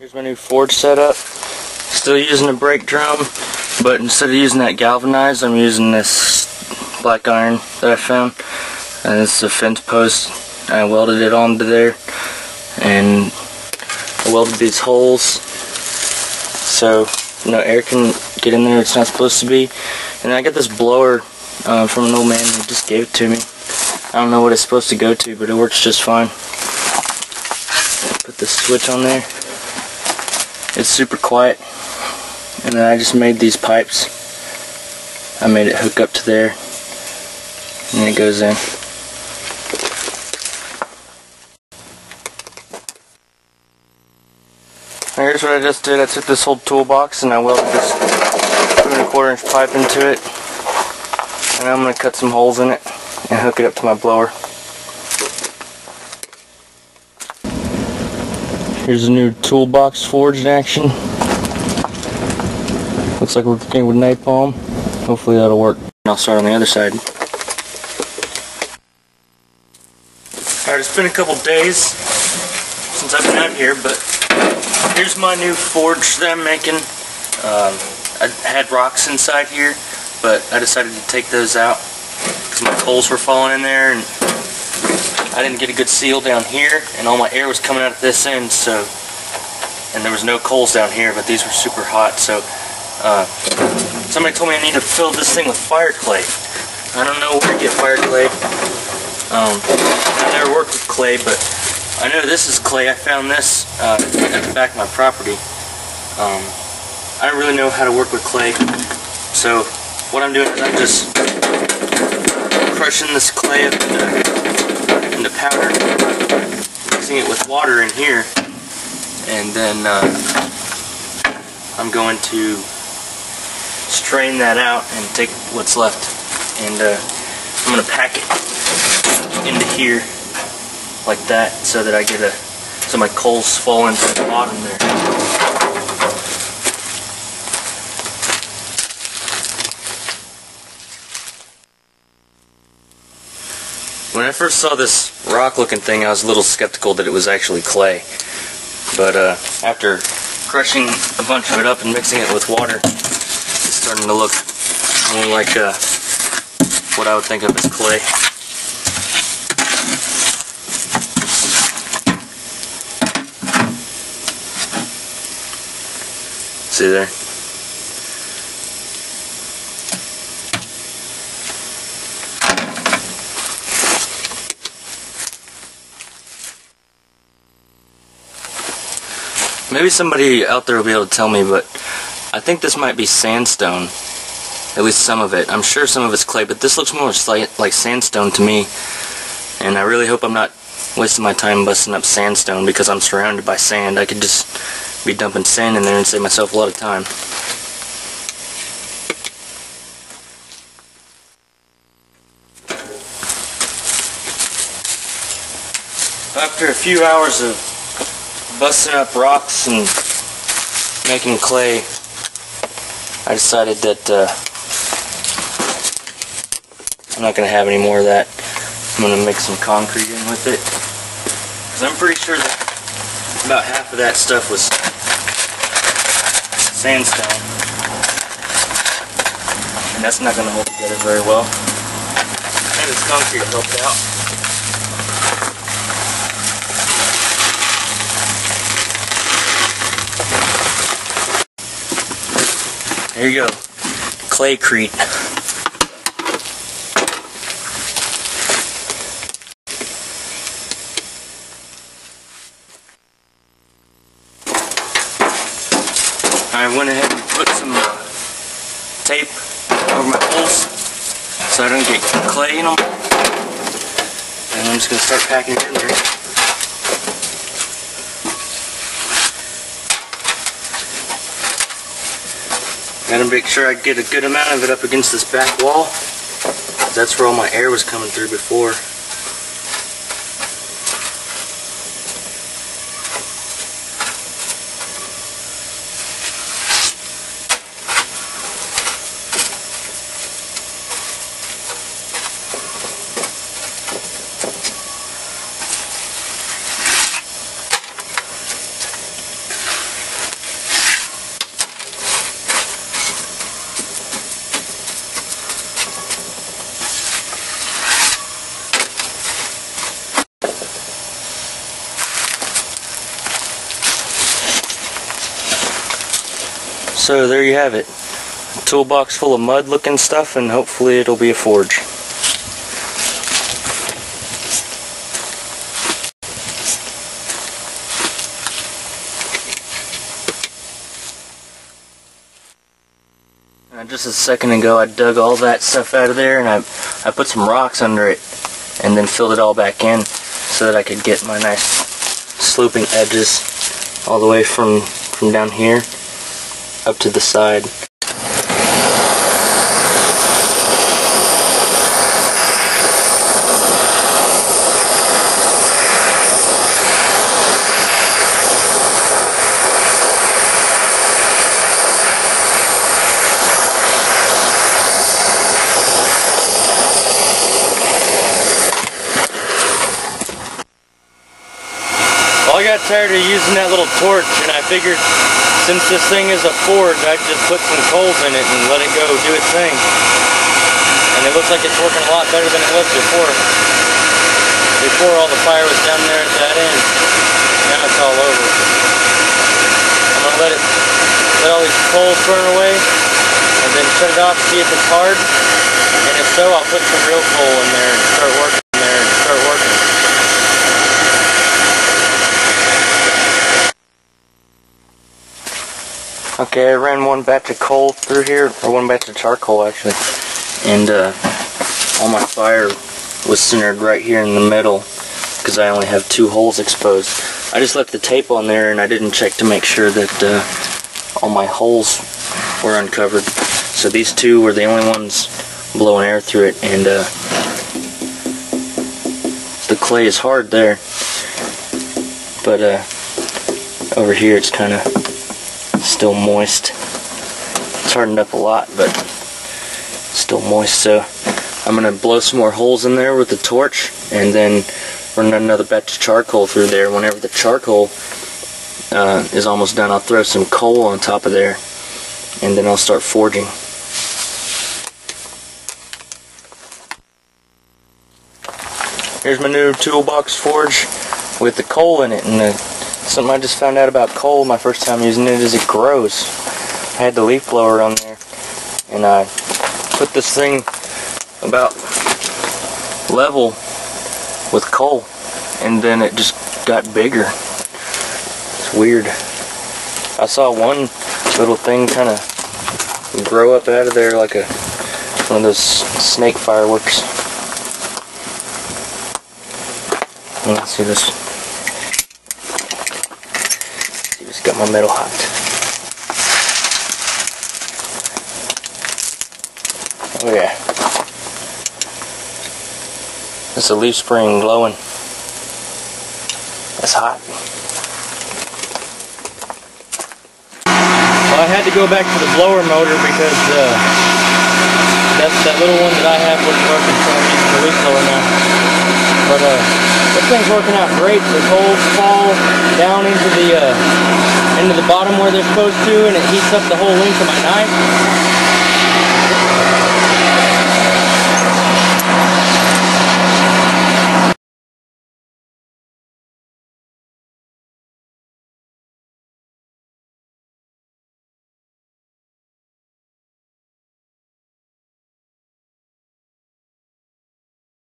Here's my new forge setup. Still using a brake drum, but instead of using that galvanized, I'm using this black iron that I found. And this is a fence post. I welded it onto there, and I welded these holes so no air can get in there. It's not supposed to be. And I got this blower from an old man who just gave it to me. I don't know what it's supposed to go to, but it works just fine. Put the switch on there. It's super quiet. And then I just made these pipes. I made it hook up to there, and then it goes in. Here's what I just did. I took this whole toolbox and I welded this 2 1/4 inch pipe into it. And I'm going to cut some holes in it and hook it up to my blower. Here's a new Toolbox Forge in action. Looks like we're cooking with napalm. Hopefully that'll work. I'll start on the other side. Alright, it's been a couple days since I've been out here, but here's my new forge that I'm making. I had rocks inside here, but I decided to take those out because my coals were falling in there, and I didn't get a good seal down here, and all my air was coming out at this end, so, and there was no coals down here, but these were super hot, so somebody told me I need to fill this thing with fire clay. I don't know where to get fire clay. I've never worked with clay, but I know this is clay. I found this at the back of my property. I don't really know how to work with clay, so what I'm doing is I'm just crushing this clay up into powder, mixing it with water in here, and then I'm going to strain that out and take what's left, and I'm going to pack it into here like that, so that I get so my coals fall into the bottom there. When I first saw this rock looking thing, I was a little skeptical that it was actually clay, but after crushing a bunch of it up and mixing it with water, it's starting to look more like what I would think of as clay. See there? Maybe somebody out there will be able to tell me, but I think this might be sandstone. At least some of it. I'm sure some of it's clay, but this looks more like sandstone to me. And I really hope I'm not wasting my time busting up sandstone, because I'm surrounded by sand. I could just be dumping sand in there and save myself a lot of time. After a few hours of busting up rocks and making clay, I decided that I'm not going to have any more of that. I'm going to mix some concrete in with it, because I'm pretty sure that about half of that stuff was sandstone, and that's not going to hold together very well. And this concrete helped out. There you go, claycrete. I went ahead and put some tape over my holes so I don't get clay in them, and I'm just going to start packing it in there. Gotta make sure I get a good amount of it up against this back wall. That's where all my air was coming through before. So there you have it. A toolbox full of mud looking stuff, and hopefully it'll be a forge. Just a second ago I dug all that stuff out of there, and I put some rocks under it and then filled it all back in so that I could get my nice sloping edges all the way from down here up to the side. I got tired of using that little torch, and I figured since this thing is a forge, I'd just put some coals in it and let it go do its thing. And it looks like it's working a lot better than it was before. Before, all the fire was down there at that end. Now it's all over. I'm going to let all these coals burn away, and then shut it off, see if it's hard. And if so, I'll put some real coal in there and start working there and start working. Okay, I ran one batch of coal through here, or one batch of charcoal actually, and all my fire was centered right here in the middle because I only have 2 holes exposed. I just left the tape on there and I didn't check to make sure that all my holes were uncovered. So these 2 were the only ones blowing air through it, and the clay is hard there, but over here it's kind of still moist. It's hardened up a lot, but still moist, so I'm going to blow some more holes in there with the torch and then run another batch of charcoal through there. Whenever the charcoal is almost done, I'll throw some coal on top of there and then I'll start forging. Here's my new Toolbox Forge with the coal in it, and something I just found out about coal my first time using it is it grows. I had the leaf blower on there, and I put this thing about level with coal, and then it just got bigger. It's weird. I saw one little thing kind of grow up out of there like one of those snake fireworks. Let's see this. Got my metal hot. Oh yeah. It's a leaf spring glowing. That's hot. Well, I had to go back to the blower motor because that little one that I have wasn't working, so I'm using the leaf blower now. But this thing's working out great. The coals fall down into the bottom where they're supposed to, and it heats up the whole length of my knife.